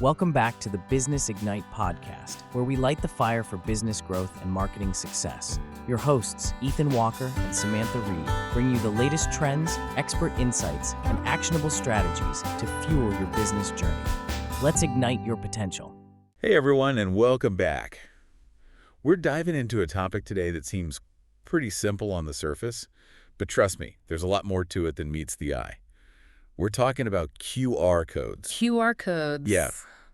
Welcome back to the Business Ignite podcast, where we light the fire for business growth and marketing success. Your hosts, Ethan Walker and Samantha Reed, bring you the latest trends, expert insights, and actionable strategies to fuel your business journey. Let's ignite your potential. Hey everyone, and welcome back. We're diving into a topic today that seems pretty simple on the surface, but trust me, there's a lot more to it than meets the eye. We're talking about QR codes. QR codes. Yeah,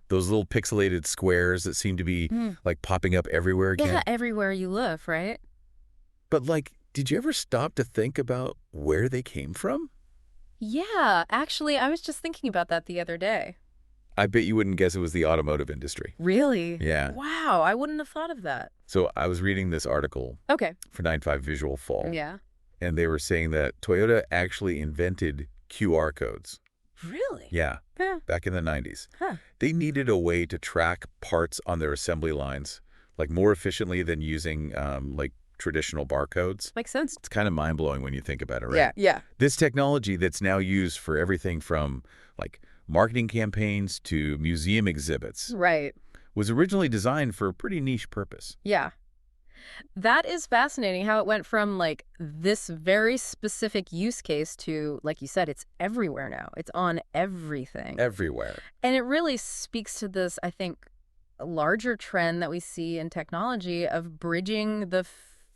those little pixelated squares that seem to be like popping up everywhere again. Yeah, everywhere you look, right? But like, did you ever stop to think about where they came from? Yeah, actually, I was just thinking about that the other day. I bet you wouldn't guess it was the automotive industry. Really? Yeah. Wow, I wouldn't have thought of that. So I was reading this article for 9to5 Visual Fall. Yeah. And they were saying that Toyota actually invented QR codes. Really? Yeah, back in the 90s. Huh. They needed a way to track parts on their assembly lines, like more efficiently than using like traditional barcodes. Makes sense. It's kind of mind-blowing when you think about it, right? Yeah. This technology that's now used for everything from like marketing campaigns to museum exhibits Right. was originally designed for a pretty niche purpose. Yeah. That is fascinating how it went from like this very specific use case to, like you said, it's everywhere now. It's on everything. Everywhere. And it really speaks to this, I think, larger trend that we see in technology of bridging the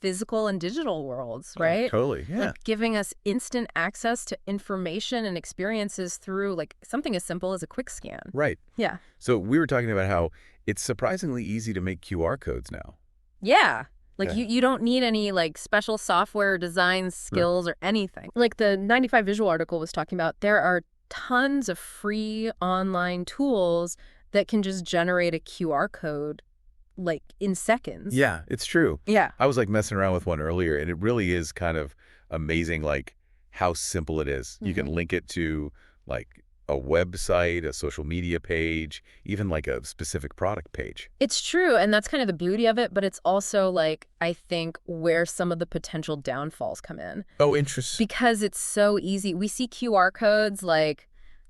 physical and digital worlds, right? Totally, yeah. Like giving us instant access to information and experiences through like something as simple as a quick scan. Right. Yeah. So we were talking about how it's surprisingly easy to make QR codes now. Yeah. Like Yeah. you don't need any like special software design skills or anything. Like the 9to5 Visual article was talking about, there are tons of free online tools that can just generate a QR code like in seconds. Yeah, it's true. Yeah. I was like messing around with one earlier, and it really is kind of amazing like how simple it is. You can link it to like a website, a social media page, even like a specific product page. It's true, and that's kind of the beauty of it, but it's also like, I think, where some of the potential downfalls come in. Oh, interesting. Because it's so easy. We see QR codes like,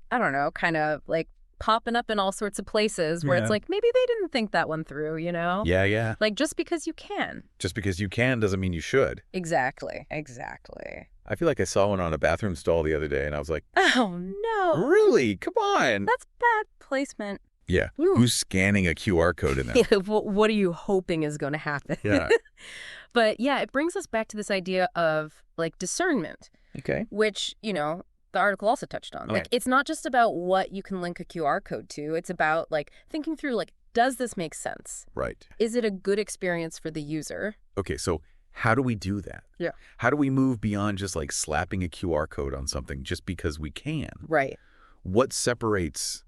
I don't know, kind of like popping up in all sorts of places where it's like, maybe they didn't think that one through, you know? Yeah. Like, just because you can. Just because you can doesn't mean you should. Exactly. I feel like I saw one on a bathroom stall the other day, and I was like, Oh, no. really? Come on. That's bad placement. Yeah. Ooh. Who's scanning a QR code in there? What are you hoping is going to happen? Yeah. But yeah, it brings us back to this idea of like discernment, Okay. which, you know, the article also touched on. Like, it's not just about what you can link a QR code to. It's about like thinking through, like, does this make sense? Right. Is it a good experience for the user? Okay, so how do we do that? Yeah. How do we move beyond just like slapping a QR code on something just because we can? Right. What separates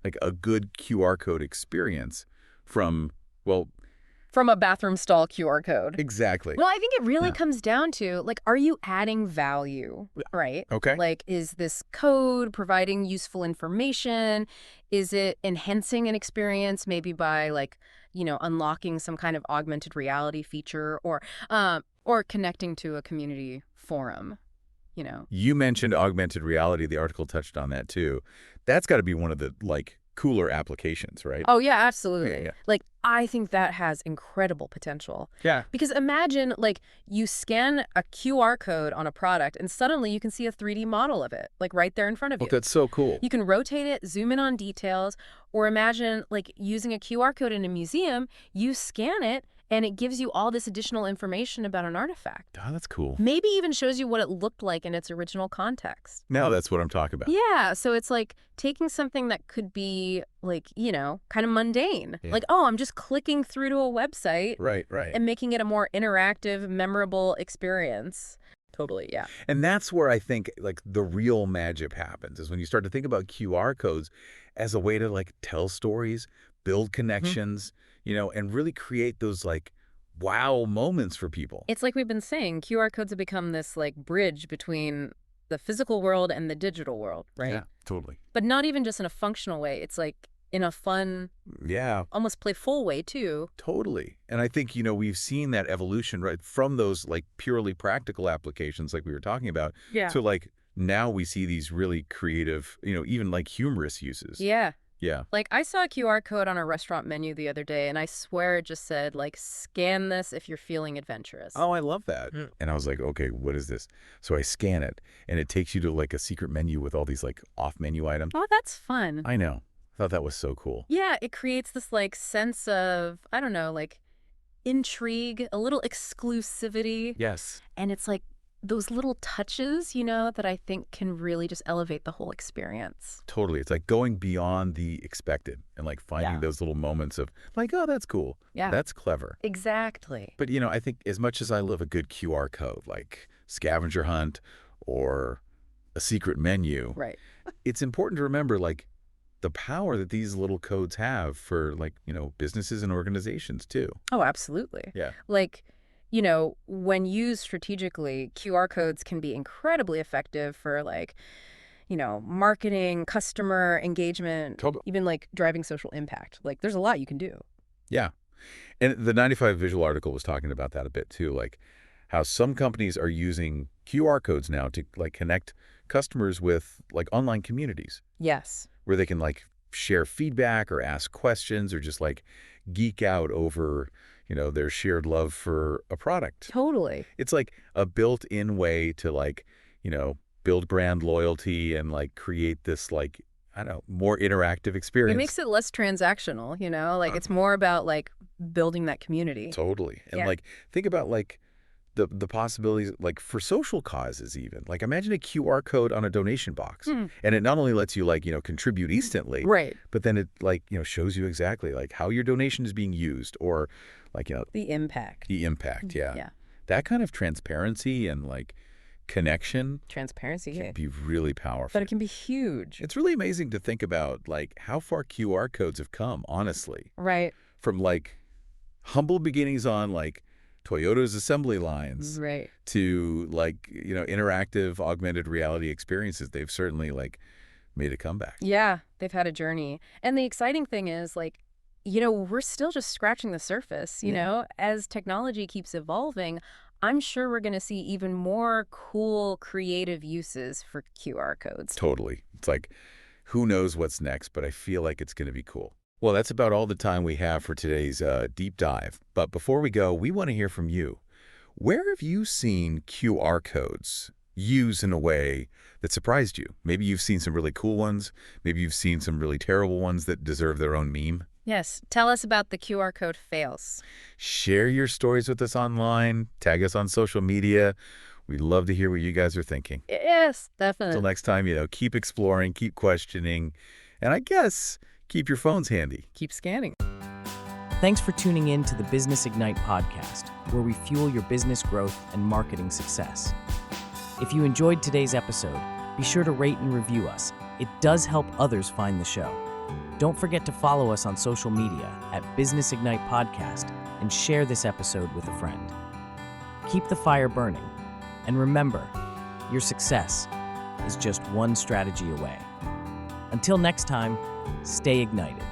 like a good QR code experience from, well, From a bathroom stall QR code. exactly. Well, I think it really comes down to, like, are you adding value, right? Okay. Like, is this code providing useful information? Is it enhancing an experience maybe by, like, you know, unlocking some kind of augmented reality feature or connecting to a community forum, you know? You mentioned augmented reality. The article touched on that too. That's got to be one of the like cooler applications, right? Oh, yeah, absolutely. Yeah. Like, I think that has incredible potential. Yeah. Because imagine, like, you scan a QR code on a product and suddenly you can see a 3D model of it, like, right there in front of you. Oh, that's so cool. You can rotate it, zoom in on details, or imagine, like, using a QR code in a museum, you scan it, and it gives you all this additional information about an artifact. Oh, that's cool. Maybe even shows you what it looked like in its original context. Now that's what I'm talking about. Yeah, so it's like taking something that could be like, you know, kind of mundane. Yeah. Like, oh, I'm just clicking through to a website Right. and making it a more interactive, memorable experience. Totally, yeah. And that's where I think like the real magic happens is when you start to think about QR codes as a way to like tell stories, build connections, you know, and really create those like wow moments for people. It's like we've been saying, QR codes have become this like bridge between the physical world and the digital world, right? Yeah, totally. But not even just in a functional way. It's like in a fun, Yeah, almost playful way too. totally. And I think, you know, we've seen that evolution right from those like purely practical applications like we were talking about Yeah. to like now we see these really creative, you know, even like humorous uses. Yeah. Yeah. Like, I saw a QR code on a restaurant menu the other day, and I swear it just said, like, scan this if you're feeling adventurous. Oh, I love that. Hmm. And I was like, okay, what is this? So I scan it, and it takes you to like a secret menu with all these like off-menu items. Oh, that's fun. I know. I thought that was so cool. Yeah, it creates this, like, sense of, I don't know, like, intrigue, a little exclusivity. Yes. And it's like those little touches, that I think can really just elevate the whole experience. Totally. It's like going beyond the expected and like finding Yeah. those little moments of like, oh, that's cool. Yeah. That's clever. Exactly. But, I think as much as I love a good QR code, like scavenger hunt or a secret menu, Right. it's important to remember like the power that these little codes have for like, businesses and organizations too. Oh, absolutely. Yeah. Like, when used strategically, QR codes can be incredibly effective for like, marketing, customer engagement, Totally. even like driving social impact. Like, there's a lot you can do. Yeah. And the 95 Visual article was talking about that a bit too, like how some companies are using QR codes now to like connect customers with like online communities Yes. where they can like share feedback or ask questions or just like geek out over, their shared love for a product. Totally. It's like a built-in way to like, build brand loyalty and like create this like, I don't know, more interactive experience. It makes it less transactional, like it's more about like building that community. Totally. And Yeah. like, think about like the possibilities, like for social causes even. Like imagine a QR code on a donation box. Hmm. And it not only lets you like, contribute instantly, Right. but then it like, shows you exactly like how your donation is being used or like, The impact. the impact. Yeah. Yeah. That kind of transparency and like connection Transparency. can be really powerful. But it can be huge. It's really amazing to think about like how far QR codes have come, honestly, Right. from like humble beginnings on like Toyota's assembly lines Right. to like, interactive augmented reality experiences. They've certainly like made a comeback. Yeah, they've had a journey. And the exciting thing is, like, we're still just scratching the surface, As technology keeps evolving, I'm sure we're going to see even more cool, creative uses for QR codes. Totally. It's like, who knows what's next, but I feel like it's going to be cool. Well, that's about all the time we have for today's deep dive. But before we go, we want to hear from you. Where have you seen QR codes used in a way that surprised you? Maybe you've seen some really cool ones. Maybe you've seen some really terrible ones that deserve their own meme. Yes, tell us about the QR code fails. Share your stories with us online. Tag us on social media. We'd love to hear what you guys are thinking. Yes, definitely. Until next time, keep exploring, keep questioning, and I guess keep your phones handy. Keep scanning. Thanks for tuning in to the Business Ignite podcast, where we fuel your business growth and marketing success. If you enjoyed today's episode, be sure to rate and review us. It does help others find the show. Don't forget to follow us on social media at Business Ignite Podcast and share this episode with a friend. Keep the fire burning, and remember, your success is just one strategy away. Until next time, stay ignited.